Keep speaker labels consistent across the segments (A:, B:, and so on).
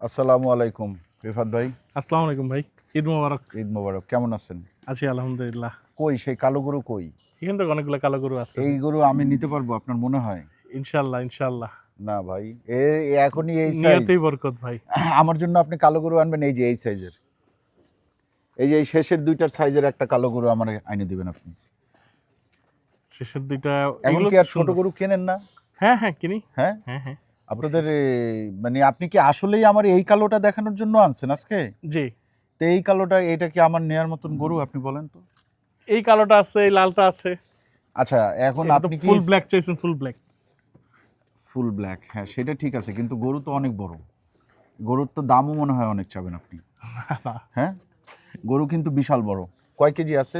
A: আসসালামু আলাইকুম রিফাত ভাই।
B: আসসালামু আলাইকুম ভাই, ঈদ মোবারক।
A: ঈদ মোবারক। কেমন আছেন?
B: আছি আলহামদুলিল্লাহ।
A: কই সেই কালো গরু কই?
B: এখান থেকে অনেকগুলো কালো গরু আছে।
A: এই গরু আমি নিতে পারবো আপনার মনে হয়?
B: ইনশাআল্লাহ ইনশাআল্লাহ।
A: না ভাই, এখনই এই সাইজ।
B: নিয়তেই বরকত ভাই।
A: আমার জন্য আপনি কালো গরু আনবেন, এই যে এই সাইজের, এই যে এই শেষের দুইটার সাইজের একটা কালো গরু আমার আইনে দিবেন আপনি।
B: শেষের দুইটা
A: এখন
B: এগুলো
A: কি আর ছোট গরু কেনেন না?
B: হ্যাঁ হ্যাঁ কিনি।
A: হ্যাঁ
B: হ্যাঁ হ্যাঁ।
A: আপনাদের মানে আপনি কি আসলেই আমার এই কালোটা দেখানোর জন্য আনছেন আজকে?
B: জি।
A: তো এই কালোটা, এটা কি আমার নেয়ার মতন গরু আপনি বলেন তো?
B: এই কালোটা আছে, এই লালটা আছে।
A: আচ্ছা এখন আপনি কি
B: ফুল ব্ল্যাক চাইছেন? Full black.
A: ফুল ব্ল্যাক, হ্যাঁ সেটা ঠিক আছে, কিন্তু গরু তো অনেক বড়, গরুর তো দামও মনে হয় অনেক চাবেন আপনি। হ্যাঁ গরু কিন্তু বিশাল বড়। কয় কেজি আছে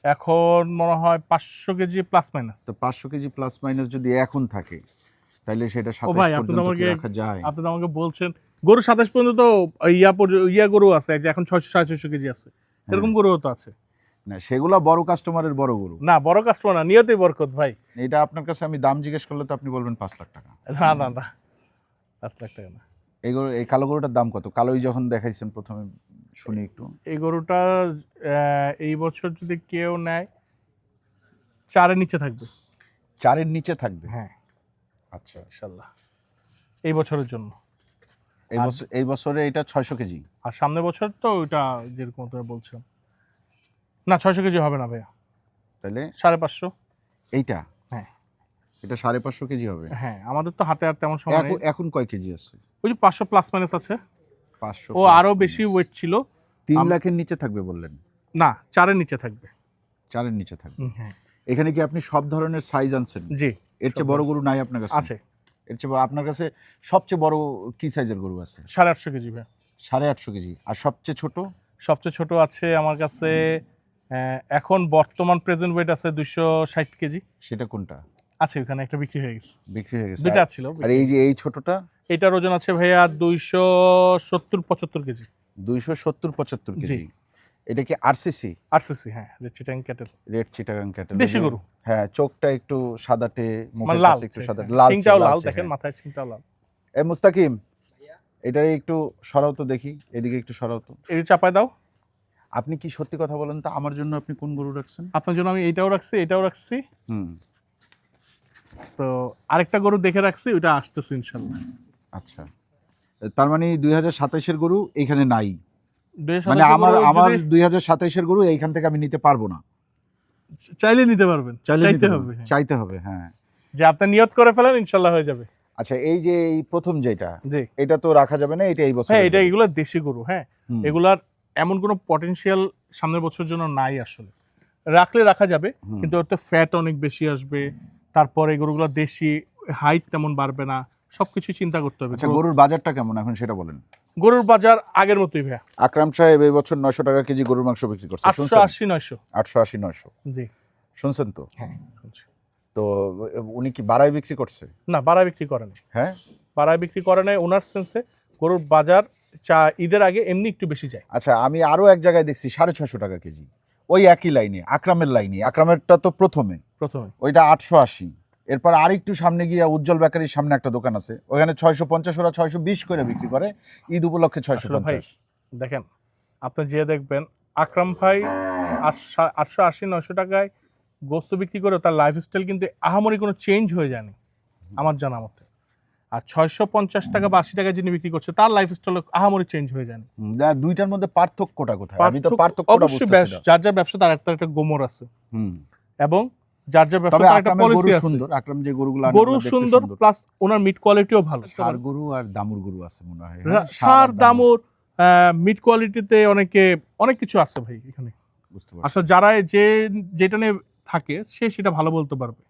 B: এখন? মনে হয় 500 কেজি প্লাস মাইনাস।
A: তো 500 কেজি প্লাস মাইনাস যদি এখন থাকে তাহলে সেটা 27
B: ভাই আপনি
A: পর্যন্ত
B: আমাকে
A: কি রাখা যায়?
B: আপনি তো আমাকে বলছেন গরু 27 পর্যন্ত তো ইয়া গরু আছে, যে এখন 600 650 কেজি আছে, এরকম গরুও তো আছে।
A: না সেগুলা বড় কাস্টমারের বড় গরু।
B: না বড় কাস্টমার না, নিয়তেই বরকত ভাই।
A: এটা আপনার কাছে আমি দাম জিজ্ঞেস করলে তো আপনি বলবেন 5 লাখ টাকা।
B: না না না, 5 লাখ টাকা না।
A: এই গরু, এই কালো গরুটার দাম কত? কালোই যখন দেখাইছেন প্রথমে, শুনি একটু।
B: এই গরুটা এই বছর যদি কেউ নেয় 4-এর নিচে থাকবে।
A: 4-এর নিচে থাকবে?
B: হ্যাঁ
A: আচ্ছা,
B: ইনশাল্লাহ, এই বছরের জন্য।
A: এই বছরে এটা 600 কেজি।
B: আর সামনের বছর তো ওইটা যেরকম তোরা বলছিলাম, না 600 কেজি হবে না ভাইয়া,
A: তাহলে
B: 550।
A: এইটা?
B: হ্যাঁ
A: এটা 550 কেজি হবে।
B: হ্যাঁ, আমাদের তো হাতে আর তেমন সময় নেই।
A: এখন কয় কেজি আছে?
B: ওই যে 500 প্লাস মাইনাস আছে।
A: 500
B: ও আরো বেশি ওয়েট ছিল।
A: 3 লাখের নিচে থাকবে বললেন?
B: না 4-এর নিচে থাকবে।
A: 4-এর নিচে থাকবে।
B: হ্যাঁ।
A: এখানে কি আপনি সব ধরনের সাইজ আনছেন?
B: জি।
A: এর চেয়ে বড় গরু নাই আপনার কাছে?
B: আছে।
A: এর চেয়ে আপনার কাছে সবচেয়ে বড় কি সাইজের গরু আছে?
B: 850 কেজি ভাই।
A: 850 কেজি। আর সবচেয়ে ছোট?
B: সবচেয়ে ছোট আছে আমার কাছে এখন বর্তমান প্রেজেন্ট ওয়েট আছে 260 কেজি।
A: সেটা কোনটা?
B: আছে ওখানে, একটা বিক্রি হয়ে গেছে।
A: বিক্রি হয়ে গেছে?
B: দুইটা ছিল।
A: আর এই যে এই ছোটটা?
B: এটার ওজন আছে ভাইয়া 270-75 কেজি।
A: 270-75 কেজি। এটা কি আরসিসি?
B: আরসিসি, হ্যাঁ, red Chittagong cattle.
A: Red Chittagong cattle,
B: দেশি গরু।
A: হ্যাঁ, চোখটা একটু সাদাটে, মুখের
B: লাল
A: কাছে একটু সাদাটে, লাল,
B: সিংটাও লাল, দেখেন মাথায় সিংটাও লাল।
A: এই মুস্তাকিম, এটা একটু সরাও তো দেখি, এদিকে একটু সরাও তো।
B: এই চাপায় দাও।
A: আপনি কি সত্যি কথা বলেন তো, আমার জন্য আপনি কোন গরু রাখছেন?
B: আপনার জন্য আমি এইটাও রাখছি, এটাও রাখছি।
A: হুম।
B: তো আরেকটা গরু দেখে রাখছি, ওটা আসতেছে ইনশাআল্লাহ।
A: আচ্ছা, তার মানে 2027-এর গরু এইখানে নাই?
B: 2027
A: মানে আমার 2027-এর গরু এইখান থেকে আমি নিতে পারবো না?
B: চাইলে নিতে পারবেন, চাইতে হবে।
A: চাইতে হবে, হ্যাঁ।
B: যে আপনি নিয়ত করে ফেলেন, ইনশাআল্লাহ হয়ে যাবে।
A: আচ্ছা, এই যে এই প্রথম যেটা,
B: জি,
A: এটা তো রাখা যাবে না, এটা এই বছর?
B: হ্যাঁ, এটা এগুলো দেশি গরু। হ্যাঁ, এগুলার এমন কোনো পটেনশিয়াল সামনের বছর জন্য নাই আসলে। রাখলে রাখা যাবে, কিন্তু ওতে ফ্যাট অনেক বেশি আসবে। তারপরে এই গরুগুলো দেশি, হাইট তেমন বাড়বে না, সবকিছু চিন্তা করতে হবে।
A: আচ্ছা, গরুর বাজারটা কেমন এখন সেটা বলেন?
B: গরুর বাজার আগের মতোই ভাইয়া।
A: আকরাম সাহেব এই বছর 900 টাকা কেজি গরুর মাংস বিক্রি করছে,
B: 880-900।
A: 880-900,
B: জি
A: শুনছেন তো?
B: হ্যাঁ শুনছি।
A: তো উনি কি বাড়ায় বিক্রি করছে?
B: না, বাড়ায় বিক্রি করে নাই।
A: হ্যাঁ,
B: বাড়ায় বিক্রি করে নাই ওনার সেন্সে। গরুর বাজার ঈদের আগে এমনি একটু বেশি যায়।
A: আচ্ছা, আমি আরো এক জায়গায় দেখছি 650 টাকা কেজি, ওই একই লাইনে, আকরামের লাইনে। আকরামেরটা তো প্রথমে ওইটা 880, এরপর আরেকটু সামনে গিয়ে উজ্জ্বল বেকারির সামনে একটা দোকান আছে, ওখানে 650, ওরা 620 করে বিক্রি করে, ঈদ উপলক্ষে 650।
B: দেখেন, আপনি যে দেখবেন আকরাম ভাই 880-900 টাকায় গোস্ত বিক্রি করে, তার লাইফস্টাইল কিন্তু আহামরি কোনো চেঞ্জ হয়ে যায়নি আমার জানা মতে। আর 650 টাকা বা 80 টাকা যিনি বিক্রি করছে, তার লাইফস্টাইল আহামরি চেঞ্জ হয়ে যায়নি।
A: দুইটার মধ্যে পার্থক্যটা কোথায়? আমি তো পার্থক্যটা বুঝতেছি না।
B: যার যার ব্যবসা তার একটা গোমর আছে, এবং যার যার ব্যবসা তার একটা পলিসি আছে।
A: আকরাম যে গরুগুলো
B: গরু সুন্দর, প্লাস ওনার মিট কোয়ালিটিও ভালো।
A: ষাঁড় গরু আর দামুর গরু আছে মনে হয়।
B: ষাঁড়, দামুর, মিট কোয়ালিটিতে অনেক কিছু আছে ভাই এখানে।
A: বুঝতে পারছি।
B: আসলে যারা যেটা নিয়ে থাকে, সে সেটা ভালো বলতে পারবে।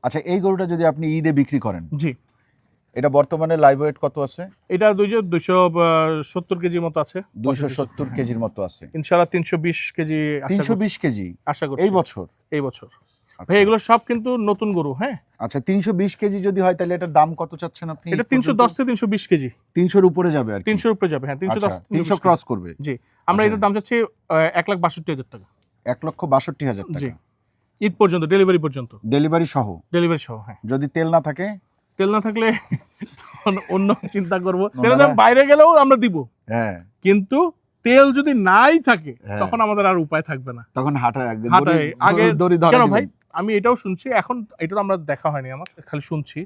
A: আচ্ছা, এই গরুটা যদি আপনি ঈদে বিক্রি করেন,
B: জি,
A: এটা বর্তমানে লাইভ ওয়েট কত আছে?
B: এটা 270 কেজির মতো আছে।
A: 270 কেজির মতো আছে।
B: ইনশাআল্লাহ 320 কেজি।
A: 320 কেজি
B: আশা করছি এই বছর। ভাই এগুলো সব কিন্তু নতুন গরু। হ্যাঁ,
A: আচ্ছা, 320 কেজি যদি হয় তাহলে এটার দাম কত চাচ্ছেন আপনি?
B: এটা 310 থেকে 320 কেজি।
A: 300-র উপরে যাবে আর কি?
B: 300-র উপরে যাবে, হ্যাঁ, 310
A: 300 ক্রস করবে।
B: জি, আমরা এটার দাম চাচ্ছি 1,62,000 টাকা।
A: 1,62,000 টাকা।
B: ঈদ পর্যন্ত, ডেলিভারি পর্যন্ত,
A: ডেলিভারি সহ?
B: ডেলিভারি সহ, হ্যাঁ।
A: যদি তেল না থাকে?
B: তেল না থাকলে তখন অন্য চিন্তা করবো, তেলের দাম বাইরে গেলেও আমরা দিব,
A: হ্যাঁ,
B: কিন্তু তেল যদি নাই থাকে
A: হ্যাঁ।
B: তখন আমাদের আর উপায় থাকবে না,
A: তখন হাঁটায়
B: আগে।
A: দড়ি ধরে
B: কেন
A: দিবেন।
B: ভাই, আমি এটাও শুনছি, এখন এটা তো আমরা দেখা হয়নি আমার, খালি শুনছি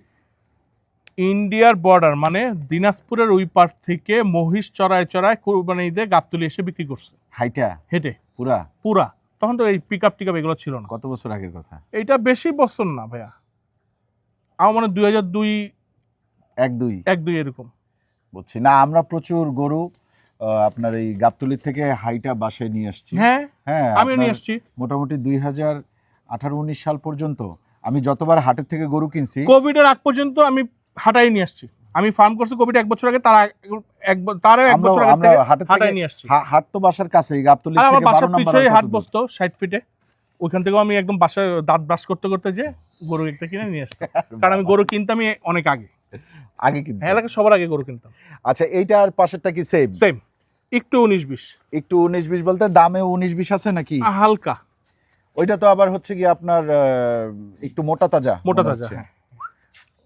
B: ইন্ডিয়ার বর্ডার মানে দিনাজপুরের ওই পার থেকে মহিষ চড়ায় চড়ায় কোরবানি ঈদে গাবতলী এসে বিক্রি করছে,
A: হাইটা
B: হেঁটে
A: পুরা?
B: পুরা। তখন তো এই পিক আপ টিকআপ এগুলো ছিল না।
A: কত বছর আগের কথা?
B: এইটা বেশি বছর না ভাইয়া, আমার মানে 2002, 1-2 এরকম।
A: বুঝছি না, আমরা প্রচুর গরু আপনার এই গাবতলী থেকে হাইটা বাসায় নিয়ে আসছি।
B: হ্যাঁ,
A: হ্যাঁ,
B: আমিও নিয়ে আসছি।
A: মোটামুটি 2018-19 সাল পর্যন্ত আমি যতবার হাটের থেকে গরু কিনছি,
B: কোভিড এর আগ পর্যন্ত আমি হাটাই নিয়ে আসছি। আমি ফার্ম করছি কোভিড 1 বছর আগে, তারও 1 বছর আগে থেকে হাটাই নিয়ে আসছি।
A: হাট তো বাসার কাছেই, গাবতলী
B: আর
A: থেকে
B: আমার
A: 12
B: বাসার
A: নম্বর
B: পিছনে
A: হাট
B: হাট
A: কত দূর?
B: বসতো 60 ফিটে, ওইখান থেকেও আমি একদম বাসায় দাঁত ব্রাশ করতে করতে যে গরু একটা কিনে নিয়ে আসতাম, কারণ আমি গরু কিনতামই অনেক আগে
A: কিন্তু
B: এলাকা সবার আগে গরু কিনতাম।
A: আচ্ছা, এইটার পাশেরটা কি সেম?
B: সেম, একটু 19-20,
A: একটু 19-20 বলতে দামে 19-20 আছে নাকি?
B: হালকা।
A: ওইটা তো আবার হচ্ছে কি আপনার একটু মোটা তাজা
B: মোটা
A: মনে
B: তাজা,
A: হচ্ছে।
B: হ্যাঁ।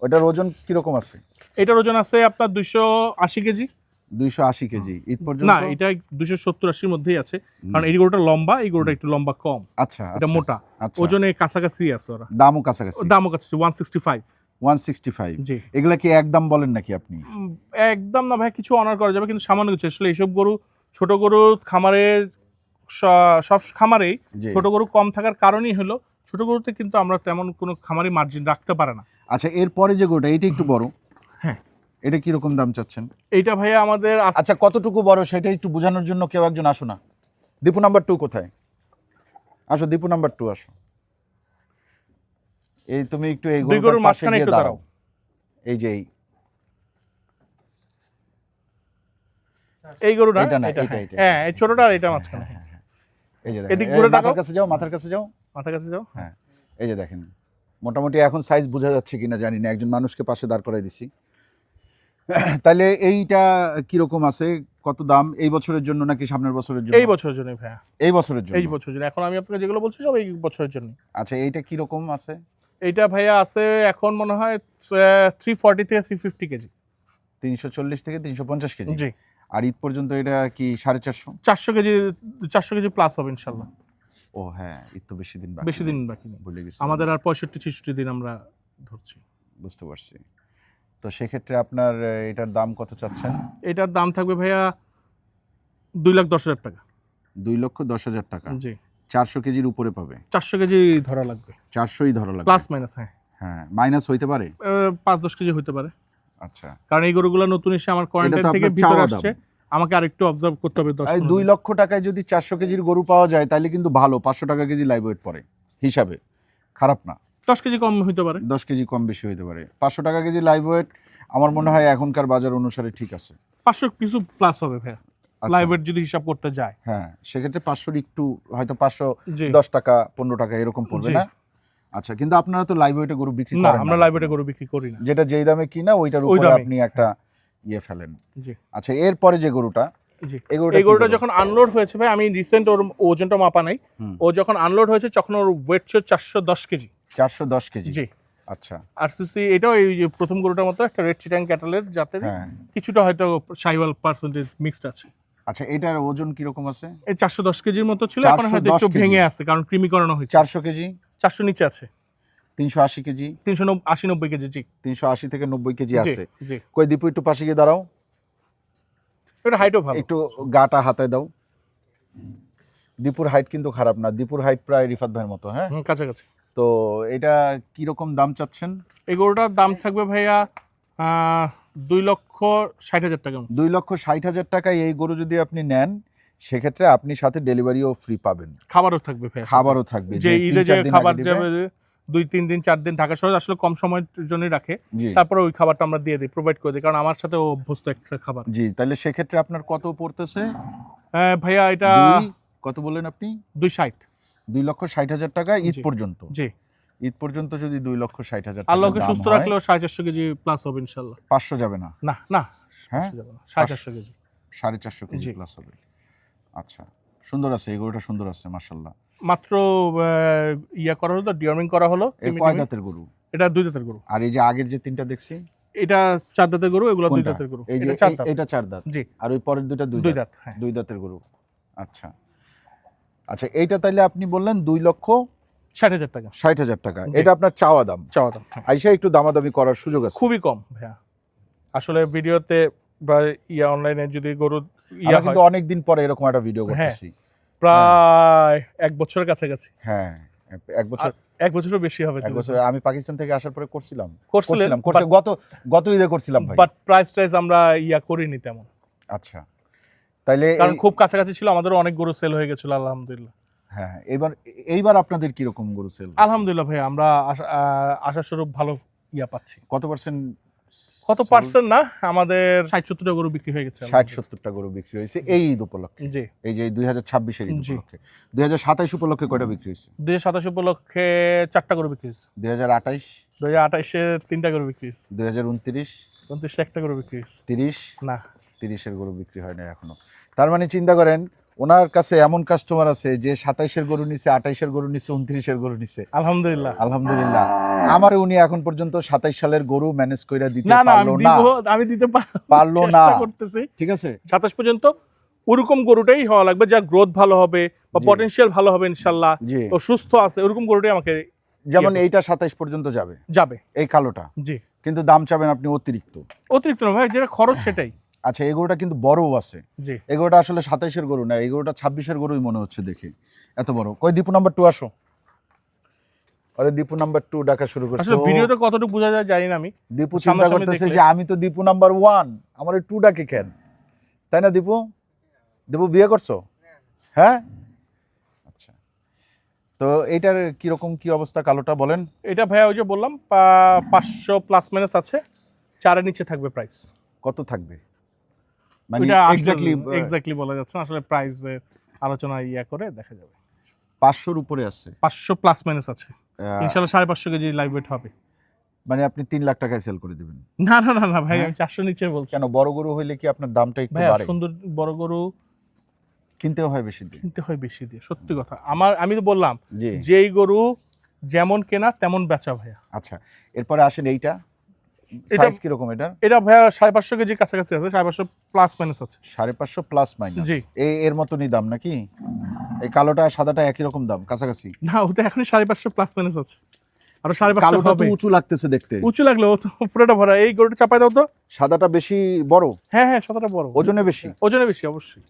A: ওইটার ওজন কিরকম আছে?
B: এটার ওজন আছে আপনার 280 কেজি।
A: 280 কেজি ঈদ পর্যন্ত?
B: না, এটা 270-80 মধ্যেই আছে, কারণ এই গরুটা লম্বা, এই গরুটা একটু লম্বা কম।
A: আচ্ছা,
B: এটা মোটা,
A: আচ্ছা।
B: ওজনে কাছাকাছি আছে ওরা।
A: দামও কাছাকাছি?
B: দামও কাছাকাছি, 165।
A: 165?
B: জি।
A: এগুলা কি একদম বলেন নাকি আপনি?
B: একদম না ভাই, কিছু অনার করা যাবে, কিন্তু সামান্য কিছু। আসলে এইসব গরু, ছোট গরু খামারে, সব খামারেই
A: জি।
B: ছোট গরু কম থাকার কারণই হলো ছোট গরুতে কিন্তু আমরা তেমন কোনো খামারি মার্জিন রাখতে পারে না।
A: আচ্ছা, এরপরে যে গরুটা, এইটা একটু বড়,
B: হ্যাঁ।
A: এটা কিরকম দাম চাচ্ছেন?
B: এইটা ভাইয়া আমাদের
A: আচ্ছা, কতটুকু বড় সেটা একটু বোঝানোর জন্য কেউ একজন আসো না। দীপু নাম্বার 2 কোথায়? আসো, দীপু নাম্বার 2 আসো। এই তুমি একটু এই
B: দুই গরুর মাঝখানে একটু দাঁড়াও।
A: এই যে
B: এই গরুটা,
A: এটা না,
B: এটা,
A: এটা,
B: হ্যাঁ, এই ছোটটা আর এটা মাঝখানে।
A: এই যে
B: এদিক
A: দেখেন,
B: ঘুরে
A: মাথার
B: তাকাও।
A: কাছে যাও, মাথার কাছে যাও,
B: মাথার কাছে যাও।
A: হ্যাঁ। এই যে দেখেন, মোটামুটি এখন সাইজ বোঝা যাচ্ছে কিনা জানি না, একজন মানুষকে পাশে দাঁড় করাই দিছি। তাহলে এইটা কিরকম আছে, কত দাম? এই বছরের জন্য নাকি সামনের বছরের জন্য?
B: এই বছরের জন্য ভাইয়া,
A: এই বছরের জন্য।
B: এই বছরের জন্য। এখন আমি আপনাকে যেগুলো বলছি সব এই বছরের জন্য।
A: আচ্ছা, এইটা কিরকম আছে?
B: এইটা ভাইয়া আছে এখন মনে হয় 340 থেকে 350 কেজি।
A: 340 থেকে 350 কেজি?
B: জি।
A: আর ঈদ পর্যন্ত এটা কি 450?
B: 400 কেজি, 400 কেজি প্লাস হবে ইনশাল্লাহ।
A: ও হ্যাঁ, ঈদ তো বেশি দিন বাকি।
B: বেশি দিন বাকি নেই,
A: ভুলে গেছি।
B: আমাদের আর 65-66 দিন আমরা ধরছি।
A: বুঝতে পারছি। তো সেক্ষেত্রে আপনার এটার দাম কত চাচ্ছেন?
B: এটার দাম থাকবে ভাইয়া 2,10,000 টাকা।
A: 2,10,000 টাকা?
B: জি।
A: 400 কেজির উপরে পাবে?
B: 400 কেজি ধরা লাগবে,
A: 400ই ধরা লাগবে?
B: প্লাস মাইনাস, হ্যাঁ।
A: হ্যাঁ, মাইনাস হইতে পারে?
B: 5-10 কেজি হতে পারে,
A: আচ্ছা।
B: কারণ এই গরুগুলো নতুন এসে আমার কোয়ারেন্টাইন
A: এটা তো
B: থেকে
A: আপনার
B: ভিতরে
A: চাওয়া
B: আসছে, আমাকে আরেকটু অবজার্ভ করতে হবে।
A: 2 লক্ষ টাকায় যদি 400 কেজির গরু পাওয়া যায় তাহলে কিন্তু ভালো। 500 টাকা কেজি লাইভ ওয়েট পড়ে হিসাবে, খারাপ না।
B: 10 কেজি কম হতে পারে,
A: 10 কেজি কম বেশি হতে পারে। 500 টাকা কেজি লাইভ ওয়েট আমার মনে হয় এখনকার বাজার অনুসারে ঠিক আছে।
B: 500 কিছু প্লাস হবে ভাইয়া,
A: আচ্ছা।
B: লাইভ ওয়েট যদি হিসাব করতে যায়।
A: হ্যাঁ, সেক্ষেত্রে 500 একটু হয়তো
B: জি।
A: 510 টাকা 15 টাকা এরকম পড়বে
B: জি।
A: না? আচ্ছা, কিন্তু আপনারা তো লাইভ ওয়েটে গরু বিক্রি
B: না,
A: করেন না?
B: আমরা লাইভ ওয়েটে গরু বিক্রি করি না,
A: যেটা যেই দামে কিনা ওইটার
B: ওই
A: উপরে
B: দামে।
A: আপনি একটা ইয়ে ফেলেন।
B: জি।
A: আচ্ছা, এরপরে যে গরুটা,
B: জি,
A: এই
B: এই গরুটা যখন আনলোড হয়েছে ভাই, আমি রিসেন্ট ওর ওজনটা মাপা নাই, ও যখন আনলোড হয়েছে তখন ওর ওয়েট ছিল 410 কেজি।
A: 410 কেজি?
B: জি।
A: আচ্ছা।
B: আরসিসি, এটাও এই যে প্রথম গরুটার মতো একটা রেড চিটাং ক্যাটেলের জাতের,
A: হ্যাঁ।
B: কিছুটা হয়তো শাহিওয়াল পার্সেন্টেজ মিক্সড আছে।
A: আচ্ছা, এটার ওজন কিরকম আছে?
B: এই 410 কেজির মতো ছিল, এখন হয়তো
A: 410
B: একটু
A: কেজি?
B: ভেঙে আছে, কারণ কৃমি করানো হয়েছে।
A: 400 কেজি?
B: 400 নিচে আছে।
A: 380 কেজি?
B: 380-90 কেজি। জি।
A: 380 থেকে 90 কেজি
B: জি,
A: আছে?
B: জি।
A: কই দীপু, একটু পাশে গিয়ে দাঁড়াও,
B: এটা হাইটও ভালো।
A: একটু গাটা হাতায় দাও। দীপুর হাইট কিন্তু খারাপ না, দীপুর হাইট প্রায় রিফাত ভাইয়ের মতো। হ্যাঁ,
B: কাছাকাছি।
A: তো এটা কিরকম দাম চাচ্ছেন?
B: এই গরুটার দাম থাকবে ভাইয়া 2,60,000 টাকা।
A: 2,60,000 টাকায় এই গরু যদি আপনি নেন, সেক্ষেত্রে আপনি সাথে ডেলিভারিও ফ্রি পাবেন,
B: খাবারও থাকবে ভাইয়া,
A: খাবারও থাকবে।
B: যে
A: যে
B: ঈদে
A: 3-4
B: যে
A: দিন
B: খাবার
A: আগে দিবে।
B: যাবে 2-3 দিন 4 দিন ঢাকা শহরে আসলে কম সময়ের জন্যই রাখে,
A: জি।
B: তারপরে ওই খাবারটা আমরা দিয়ে দিই, প্রোভাইড করে দিই, কারণ আমার সাথে অভ্যস্ত একটা খাবার।
A: জি, তাহলে সেক্ষেত্রে আপনার কত পড়তেছে?
B: ভাইয়া এটা
A: কত বললেন আপনি?
B: 260।
A: 2,60,000 টাকা ঈদ
B: জি।
A: পর্যন্ত?
B: জি।
A: ঈদ পর্যন্ত যদি 2,60,000 টাকা
B: আল্লাহকে
A: দাম
B: সুস্থ
A: হয়,
B: রাখলেও 450 কেজি প্লাস হবে ইনশাল্লাহ।
A: 500 যাবে না?
B: না না,
A: হ্যাঁ,
B: 500 যাবে না, 450 কেজি।
A: 450 কেজি
B: জি।
A: প্লাস হবে। আচ্ছা, সুন্দর আছে, এই গরুটা সুন্দর আছে মাশাআল্লাহ।
B: মাত্র ইয়া করা হলো, ডিওর্মিং করা হলো।
A: এর কয় দাঁতের গরু?
B: এটা 2 দাঁতের গরু।
A: আর এই যে আগের যে 3টা দেখছি,
B: এটা 4 দাঁতের গরু, এগুলো 2
A: কোনটা?
B: দাঁতের গরু।
A: এই যে
B: এটা 4 দাঁত।
A: এটা 4 দাঁত।
B: জি।
A: আর ওই পরের দুইটা 2
B: 2
A: দাঁত।
B: দাঁত, হ্যাঁ।
A: 2 দাঁতের গরু। আচ্ছা আচ্ছা, এইটা তাইলে আপনি বললেন 2,60,000
B: টাকা।
A: 60,000 টাকা।
B: জি।
A: এটা আপনার চাওয়া দাম।
B: চাওয়া দাম, হ্যাঁ।
A: আইসা একটু দামাদামি করার সুযোগ আছে।
B: খুবই কম ভাইয়া। আসলে ভিডিওতে বা অনলাইনে যদি গরু
A: আমরা
B: হয়,
A: কিন্তু অনেকদিন পরে এরকম একটা ভিডিও করতেছি।
B: প্রায় 1 বছরের কাছাকাছি।
A: হ্যাঁ, 1 বছর,
B: 1 বছরও বেশি হবে।
A: 1 বছর আমি পাকিস্তান থেকে আসার পরে করছিলাম।
B: করছিলেন,
A: গত ঈদে করছিলাম ভাই।
B: বাট প্রাইস টাইস আমরা করিনি তেমন।
A: আচ্ছা, তাইলে
B: কারণ খুব কাছাকাছি ছিল, আমাদেরও অনেক গরু সেল হয়ে গেছিল আলহামদুলিল্লাহ।
A: হ্যাঁ, এইবার আপনাদের কি রকম গরু সেল?
B: আলহামদুলিল্লাহ ভাই, আমরা আশাস্বরূপ ভালো পাচ্ছি।
A: কত পার্সেন্ট?
B: কত পার্সেন্ট না, আমাদের 60-70টা গরু বিক্রি হয়ে গেছে।
A: 60-70টা গরু বিক্রি হয়েছে এই ঈদ উপলক্ষে।
B: জি।
A: এই যে 2026 এর ঈদ উপলক্ষে। 2027 উপলক্ষে কয়টা বিক্রি হয়েছে?
B: 2027 উপলক্ষে 4টা গরু বিক্রি হয়েছে।
A: 2028?
B: 2028-এ 3টা গরু বিক্রি হয়েছে।
A: 2029?
B: 29-এ 1টা গরু বিক্রি হয়েছে।
A: 30?
B: না,
A: 30 এর গরু বিক্রি হয় না এখনো। তার মানে চিন্তা করেন, ওনার কাছে এমন কাস্টমার আছে যে 27 এর গরু নিছে, 28 এর গরু নিছে, 29 এর গরু নিছে।
B: আলহামদুলিল্লাহ।
A: আলহামদুলিল্লাহ। আমার উনি এখন পর্যন্ত 27 সালের গরু ম্যানেজ কইরা দিতে
B: না,
A: পারলো না।
B: আমি দিতে
A: পারলো না।
B: চেষ্টা করতেছি।
A: ঠিক আছে,
B: 27 পর্যন্ত ওরকম গরুটাই হওয়া লাগবে, যার গ্রোথ ভালো হবে বা
A: জি।
B: পটেনশিয়াল ভালো হবে ইনশাআল্লাহ,
A: জি।
B: তো সুস্থ আছে, ওরকম গরুটাই আমাকে
A: যেমন এইটা 27 পর্যন্ত যাবে এই কালোটা,
B: জি।
A: কিন্তু দাম চাবেন আপনি অতিরিক্ত।
B: অতিরিক্ত না ভাই, যেটা খরচ সেটাই।
A: আচ্ছা, এই গরুটা কিন্তু বড়ও আছে।
B: জি।
A: এই গরুটা আসলে 27 এর গরু না, এই গরুটা 26 এর গরুই মনে হচ্ছে দেখে, এত বড়। কই দীপু নাম্বার 2 আসো। আরে দীপু নাম্বার 2 ডাকা শুরু করছে।
B: আসলে ভিডিওতে কতটুকু বোঝা যায় জানি না আমি।
A: দীপু চিন্তা
B: সামনাসামনি
A: করতেছে
B: দেখলে।
A: যে আমি তো দীপু নাম্বার 1, আমার 2 ডাকে কেন? তাই না দীপু? দীপু বিয়ে করছো? হ্যাঁ। আচ্ছা, তো এইটার কিরকম কি অবস্থা কালোটা বলেন?
B: এটা ভাইয়া ওই যে বললাম 500 প্লাস মাইনাস আছে, 4-এর নিচে থাকবে প্রাইস।
A: কত থাকবে মানে
B: এটা
A: এক্স্যাক্টলি
B: বলা যাচ্ছে না, আসলে প্রাইস আলোচনা করে দেখা যাবে।
A: 500 এর উপরে আছে,
B: 500 প্লাস মাইনাস আছে, ইনশাআল্লাহ 550 কেজি লাইভ ওয়েট হবে।
A: মানে আপনি 3 লাখ টাকায় সেল করে দিবেন?
B: না না না না ভাই, আমি 400 নিচে বলছি।
A: কেন, বড় গরু হইলে কি আপনার দামটা একটু
B: ভাইয়া
A: বাড়ে?
B: সুন্দর বড় গরু
A: কিনতেও হয় বেশি দিয়ে।
B: কিনতে হয় বেশি দিয়ে, সত্যি কথা। আমি তো বললাম
A: জি।
B: যেই গরু যেমন কেনা তেমন বেচা ভাইয়া।
A: আচ্ছা, এরপরে আসেন এইটা সাইজ কি রকম এটা?
B: এটা ভাইয়া 550 কেজি কাছাকাছি আছে, 550 প্লাস মাইনাস আছে।
A: 550 প্লাস মাইনাস।
B: জি।
A: এর মতনই দাম নাকি? এই কালোটা সাদাটা একই রকম দাম কাছাকাছি?
B: না, ওটা এখনই 550 প্লাস মাইনাস আছে, আরো 550
A: কালোটা তো
B: হবে।
A: উঁচু লাগতেছে দেখতে।
B: উঁচু লাগলো, ও তো পুরোটা ভরা। এই গরুটা চাপাই দাও তো।
A: সাদাটা বেশি বড়?
B: হ্যাঁ হ্যাঁ, সাদাটা বড়,
A: ওজনে বেশি?
B: ওজনে বেশি অবশ্যই।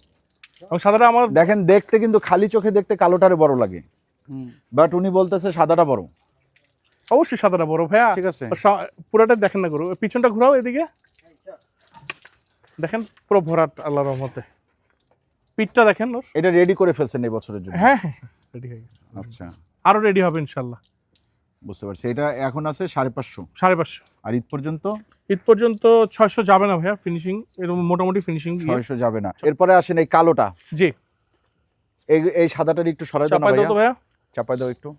B: এবং সাদাটা আমার
A: দেখেন দেখতে কিন্তু খালি চোখে দেখতে কালোটারে বড় লাগে, বাট উনি বলতেছে সাদাটা বড়।
B: অবশ্যই সাদাটা বড় ভাইয়া।
A: ঠিক আছে,
B: পুরোটা দেখেন না গরু, পিছনটা ঘোরাও এদিকে, দেখেন পুরো ভরাট আল্লাহর রহমতে। পিঠটা দেখেন ওর।
A: এটা রেডি করে ফেলছেন এই বছরের জন্য?
B: হ্যাঁ হ্যাঁ, রেডি হয়ে গেছে।
A: আচ্ছা,
B: আরো রেডি হবে ইনশাআল্লাহ।
A: বুঝতে পারছি। এটা এখন আছে 550,
B: 550।
A: আর ঈদ পর্যন্ত?
B: ঈদ পর্যন্ত 600 যাবে না ভাইয়া, ফিনিশিং এরকম মোটামুটি ফিনিশিং
A: 600 যাবে না। এরপরে আসেন এই কালোটা।
B: জি।
A: এই সাদাটার একটু সরাই দাও না
B: চাপাই দাও তো
A: ভাইয়া,
B: ভাইয়া।
A: চাপাই দাও একটু।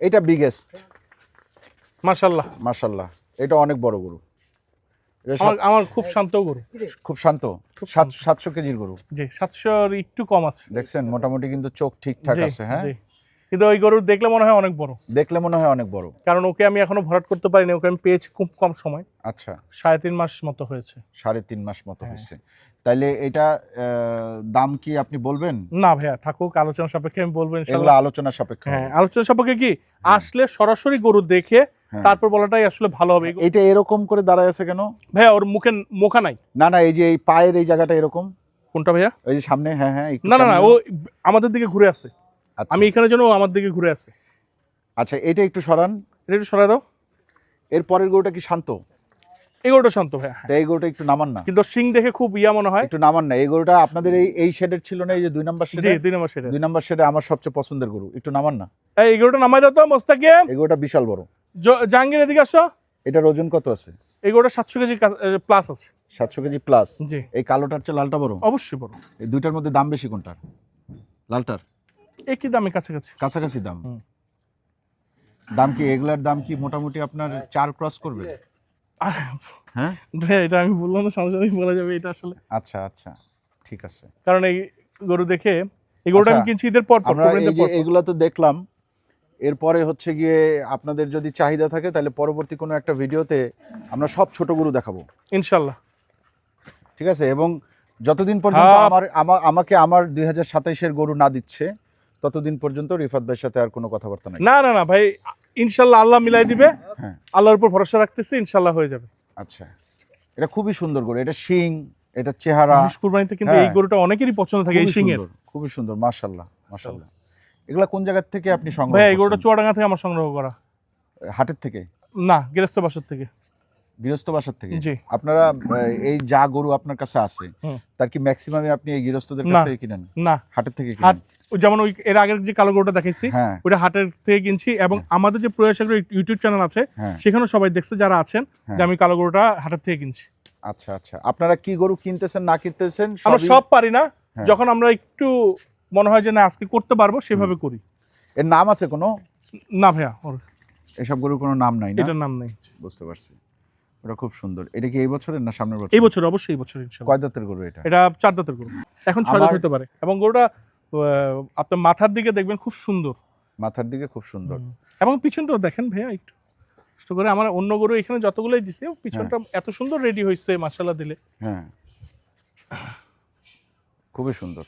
A: এটা বিগেস্ট,
B: মাশাআল্লাহ
A: মাশাআল্লাহ। এটা অনেক বড় গরু। এটা
B: আমার খুব শান্ত গরু,
A: খুব শান্ত। 700 কেজির গরু।
B: জি। 700 এর একটু কম আছে।
A: দেখছেন মোটামুটি কিন্তু চোখ ঠিকঠাক
B: জি,
A: আছে। হ্যাঁ,
B: জি। কিন্তু ওই গরু দেখলে মনে হয় অনেক বড়,
A: দেখলে মনে হয় অনেক বড়।
B: কারণ ওকে আমি এখনো ভরাট করতে পারিনি, ওকে আমি পেয়েছি খুব কম সময়।
A: আচ্ছা,
B: 3.5 মাস মতো হয়েছে।
A: 3.5 মাস মতো
B: হ্যাঁ।
A: হয়েছে। তাইলে এটা দাম কি আপনি বলবেন?
B: না ভাইয়া, থাকুক, আলোচনা সাপেক্ষে আমি বলবো
A: এগুলো
B: ইনশাআল্লাহ।
A: আলোচনা সাপেক্ষে
B: হ্যাঁ,
A: হবে।
B: আলোচনা সাপেক্ষে কি আসলে সরাসরি গরু দেখে
A: হ্যাঁ।
B: তারপর বলাটাই আসলে ভালো হবে।
A: এটা এরকম করে দাঁড়ায় আছে কেন
B: ভাইয়া ওর মুখা নাই।
A: না না, এই যে এই পায়ের এই জায়গাটা এরকম।
B: কোনটা ভাইয়া?
A: এই যে সামনে। হ্যাঁ হ্যাঁ, একটু
B: না না না,
A: কেমন
B: ও আমাদের দিকে ঘুরে আছে।
A: আচ্ছা।
B: আমি এখানে যেন ও আমার দিকে ঘুরে আছে।
A: আচ্ছা, এটা একটু সরান।
B: এটা একটু সরাই দাও।
A: এর পরের গরুটা কি শান্ত?
B: এই গরুটা শান্ত ভাইয়া,
A: তা এই গরুটা একটু নামান না,
B: কিন্তু সিং দেখে খুব মনে হয়।
A: একটু নামান না। এই গরুটা আপনাদের এই শেডের ছিল না, এই যে 2 নাম্বার
B: জি,
A: শেডে?
B: 2 নম্বর সেটা।
A: 2 নাম্বার শেডে আমার সবচেয়ে পছন্দের গরু, একটু নামান না।
B: এই গরুটা নামাই দাও তো মোস্তাকে।
A: এই গরুটা বিশাল বড়।
B: জাহাঙ্গীর এদিকে আসো।
A: এটার ওজন কত আছে?
B: এই গরুটা 700 কেজি প্লাস আছে।
A: 700 কেজি প্লাস।
B: জি।
A: এই কালোটার চেয়ে লালটা বড়?
B: অবশ্যই বড়।
A: এই দুইটার মধ্যে দাম বেশি কোনটার? লালটার?
B: একই দামে কাছাকাছি।
A: কাছাকাছি দাম।
B: হুম।
A: দাম কি এগুলার দাম কি মোটামুটি আপনার 4 ক্রস করবে? হ্যাঁ
B: ভাইয়া, এটা আমি বললাম না, সামনে বলা যাবে এটা আসলে।
A: আচ্ছা আচ্ছা, ঠিক আছে।
B: কারণ এই গরু দেখে এই গরুটা আমি
A: আচ্ছা,
B: কিনছি ঈদের পর পর,
A: আমরা
B: কোরবানির
A: এই যে
B: পর পর।
A: এগুলা তো দেখলাম, এরপরে হচ্ছে গিয়ে আপনাদের যদি চাহিদা থাকে তাহলে পরবর্তী কোনো একটা ভিডিওতে আমরা সব ছোট গরু দেখাবো,
B: ইনশাল্লাহ।
A: ঠিক আছে? এবং যতদিন পর্যন্ত
B: হ্যাঁ।
A: আমাকে আমার 2027-এর গরু না দিচ্ছে ততদিন পর্যন্ত রিফাত ভাইয়ের সাথে আর কোনো কথাবার্তা নাই।
B: না না না ভাই, ইনশাল্লাহ আল্লাহ মিলাই দিবে।
A: হ্যাঁ।
B: আল্লাহর উপর ভরসা রাখতেছি, ইনশাল্লাহ হয়ে যাবে।
A: আচ্ছা, এটা খুবই সুন্দর গরু, এটা শিং, এটা চেহারা
B: মহিষ কুরবানিতে কিন্তু এই
A: হ্যাঁ।
B: গরুটা অনেকেরই পছন্দ থাকে, এই
A: খুবই
B: সিংয়ের।
A: সুন্দর, খুবই সুন্দর, মাশাআল্লাহ মাশাআল্লাহ। এগুলা কোন জায়গা থেকে আপনি সংগ্রহ
B: ভাই এই গরুটা
A: করছেন?
B: চুয়াডাঙ্গা থেকে আমার সংগ্রহ করা।
A: হাটের থেকে?
B: না, গৃহস্থ বাসর থেকে।
A: গৃহস্থ বাসার থেকে?
B: জি।
A: আপনারা এই যা গরু আপনার কাছে আছে
B: হুম।
A: তার কি ম্যাক্সিমামই আপনি এই গৃহস্থদের
B: না।
A: কাছ থেকে কিনেন?
B: না,
A: হাটের থেকে
B: হাট
A: কিনেন?
B: ওই যেমন ওই এর আগের যে কালো গরুটা দেখাইছি,
A: হ্যাঁ
B: ওটা হাটের থেকে কিনছি। এবং আমাদের যে প্রয়াস আগ্রহ ইউটিউব চ্যানেল আছে,
A: হ্যাঁ।
B: সেখানেও সবাই দেখছে যারা আছেন,
A: হ্যাঁ।
B: যে আমি কালো গরুটা হাটের থেকে কিনছি।
A: আচ্ছা আচ্ছা, আপনারা কি গরু কিনতেছেন না কিনতেছেন
B: আমরা
A: সবই-
B: সব পারি না,
A: হ্যাঁ।
B: যখন আমরা একটু মনে হয় যে না আজকে করতে পারবো সেভাবে করি।
A: এর নাম আছে কোনো?
B: না ভাইয়া, ওর
A: এসব গরুর কোনো নাম নাই না?
B: এটার নাম নেই।
A: বুঝতে পারছি। ওটা খুব সুন্দর। এটা কি এই বছরের না সামনের বছর?
B: এই বছর, অবশ্যই এই বছর ইনশাআল্লাহ।
A: কয় দাঁতের গরু এটা?
B: এটা 4 দাঁতের গরু, এখন 6 দাঁত
A: আমার-
B: হতে পারে। এবং গরুটা আপনার মাথার দিকে দেখবেন খুব সুন্দর,
A: মাথার দিকে খুব সুন্দর।
B: এবং পিছনটাও দেখেন ভাইয়া একটু কষ্ট করে। আমার অন্য গরু এখানে যতগুলোই দিছে, পিছনটা এত সুন্দর রেডি হয়েছে মাশাআল্লাহ দিলে।
A: হ্যাঁ, খুবই সুন্দর।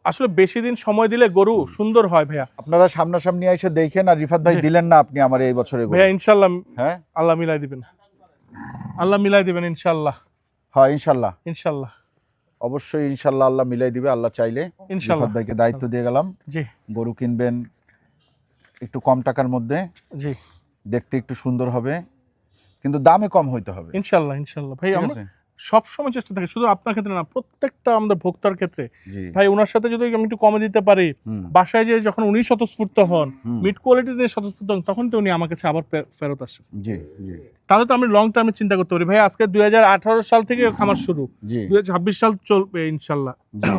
B: আসলে বেশি দিন সময় দিলে গরু সুন্দর হয় ভাইয়া।
A: আপনারা সামনাসামনি এসে দেখেন। আর রিফাত ভাই দিলেন না আপনি আমার এই বছরের গরু?
B: ভাইয়া ইনশাআল্লাহ
A: হ্যাঁ
B: আল্লাহ মিলাই দিবেন, আল্লাহ মিলাই দিবেন ইনশাআল্লাহ।
A: হ্যাঁ, ইনশাল্লাহ,
B: ইনশাআল্লাহ
A: অবশ্যই ইনশাল্লাহ আল্লাহ মিলাই দিবে আল্লাহ চাইলে।
B: ইনশাআল্লাহ।
A: রিফাত ভাইকে দায়িত্ব দিয়ে গেলাম,
B: জি
A: গরু কিনবেন একটু কম টাকার মধ্যে,
B: জি
A: দেখতে একটু সুন্দর হবে, কিন্তু দামে কম হইতে হবে,
B: ইনশাআল্লাহ ইনশাআল্লাহ। ভাই
A: ঠিক
B: আমরা
A: আছে?
B: সব সময় চেষ্টা থাকি, শুধু আপনার ক্ষেত্রে না, প্রত্যেকটা আমাদের ভোক্তার ক্ষেত্রে।
A: জি।
B: ভাই ওনার সাথে যদি আমি একটু কমে দিতে পারি,
A: হুম।
B: বাসায় যে যখন উনি স্বতঃস্ফূর্ত হন,
A: হুম।
B: মিড কোয়ালিটি নিয়ে স্বতঃস্ফূর্ত হন, তখন তো উনি আমার কাছে আবার ফেরত আসেন।
A: জি জি
B: তাহলে তো আমি লং টার্মে চিন্তা করতে পারি। ভাই আজকে 2018 সাল থেকে খামার শুরু,
A: জি
B: 2026 সাল চলবে ইনশাআল্লাহ।
A: জি।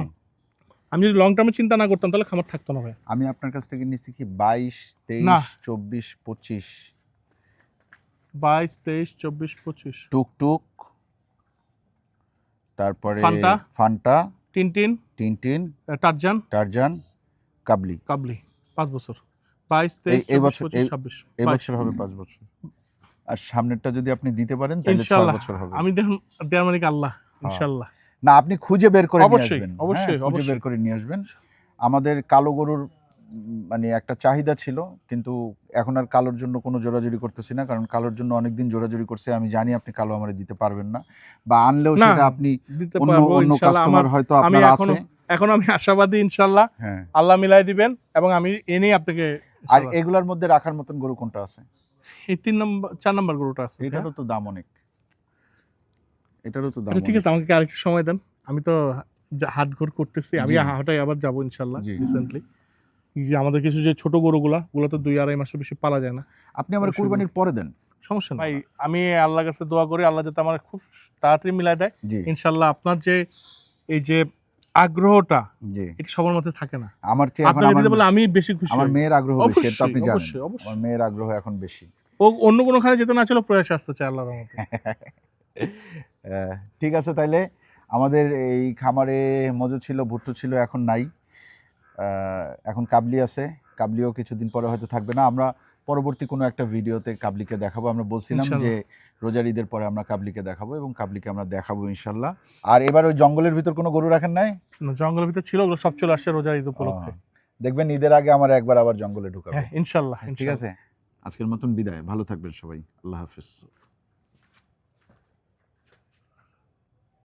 B: আমি যদি লং টার্মে চিন্তা না করতাম তাহলে খামার থাকতো না ভাই।
A: আমি আপনার কাছ থেকে নিচ্ছি কি 22,
B: না।
A: 23, 24, 25
B: 22, 23, 24, 25
A: টুকটুক, তারপরে
B: Fanta.
A: Fanta,
B: Tintin,
A: Tintin,
B: Tarzan,
A: Tarzan, কাবলি।
B: কাবলি। 5 বছর, 22, 23,
A: এই
B: 24,
A: বছর
B: 25, 26,
A: এই
B: 22
A: বছর হবে 5 বছর। আর সামনেরটা যদি আপনি দিতে পারেন তাহলে 6
B: ইনশাআল্লাহ।
A: বছর হবে।
B: আমি দেওয়ার মানে কি আল্লাহ, ইনশাআল্লাহ।
A: না, আপনি খুঁজে বের করে নিয়ে
B: অবশ্যই,
A: আসবেন।
B: অবশ্যই,
A: হ্যাঁ, খুঁজে
B: অবশ্যই।
A: বের করে নিয়ে আসবেন। আমাদের কালো গরুর মানে একটা চাহিদা ছিল, কিন্তু এখন আর কালোর জন্য কোনো জোরাজুরি করতেছি না, কারণ কালোর জন্য অনেকদিন জোরাজুরি করছে। আমি জানি আপনি কালো আমারে দিতে পারবেন না, বা আনলেও
B: না,
A: সেটা আপনি
B: দিতে
A: অন্য
B: পারবো
A: অন্য
B: ইনশাআল্লাহ।
A: কাস্টমার হয়তো
B: আমি
A: আপনার
B: এখনো
A: আছে।
B: এখন আমি আশাবাদী ইনশাআল্লাহ,
A: হ্যাঁ।
B: আল্লাহ মিলাই দিবেন। এবং আমি এনেই আপনাকে
A: আর
B: ইনশাআল্লাহ।
A: এগুলার মধ্যে রাখার মতন গরু কোনটা আছে?
B: এই 3 নম্বর 4 নম্বর গরুটা আছে।
A: এটারও তো দাম অনেক, এটারও তো দাম
B: আচ্ছা ঠিক
A: অনেক।
B: আছে, আমাকে আরেকটু সময় দেন। আমি তো হাট ঘোর করতেছি, আমি
A: জি।
B: হাটে আবার যাবো ইনশাআল্লাহ
A: জি।
B: রিসেন্টলি। যে আমাদের কিছু যে ছোট গরুগুলা, ওগুলো তো 2-2.5 মাসের বেশি পালা যায় না।
A: আপনি আমার কুরবানির পরে দেন।
B: সমস্যা নাই ভাই, আমি আল্লাহর কাছে দোয়া করি আল্লাহ যাতে আমার খুব তাড়াতাড়ি মিলাই দেয়
A: জি
B: ইনশাআল্লাহ। আপনার যে এই যে আগ্রহটা,
A: জি।
B: এটা সবার মধ্যে থাকে না।
A: আমার চেয়ে এখন
B: আপনাকে দিতে বলে
A: আমার
B: আমি বেশি খুশি
A: আমার
B: হই।
A: মেয়ের আগ্রহ বেশি, এটা তো আপনি জানেন।
B: অবশ্যই, অবশ্যই।
A: আমার মেয়ের আগ্রহ এখন বেশি।
B: ও অন্য কোনো খানে যেতে না চলো, প্রয়াস আসতে চায় আল্লাহর রহমতে।
A: ঠিক আছে, তাইলে আমাদের এই খামারে মজু ছিল, ভুট্টু ছিল, এখন নাই। এখন কাবলি আছে, কাবলিও কিছুদিন পরে হয়তো থাকবে না। আমরা পরবর্তী কোনো একটা ভিডিওতে কাবলিকে দেখাবো। আমরা বলছিলাম যে রোজার ঈদের পরে আমরা কাবলিকে দেখাবো, এবং কাবলিকে আমরা দেখাবো ইনশাল্লাহ। আর এবার ওই জঙ্গলের ভিতর কোনো গরু রাখেন নাই?
B: জঙ্গলের ভিতরে ছিল, ওগুলো সব চলে আসছে রোজার ঈদ উপলক্ষে।
A: দেখবেন ঈদের আগে আমার একবার আবার জঙ্গলে ঢুকাবো।
B: হ্যাঁ ইনশাআল্লাহ।
A: ঠিক আছে, আজকের মতন বিদায়। ভালো থাকবেন সবাই, আল্লাহ হাফেজ।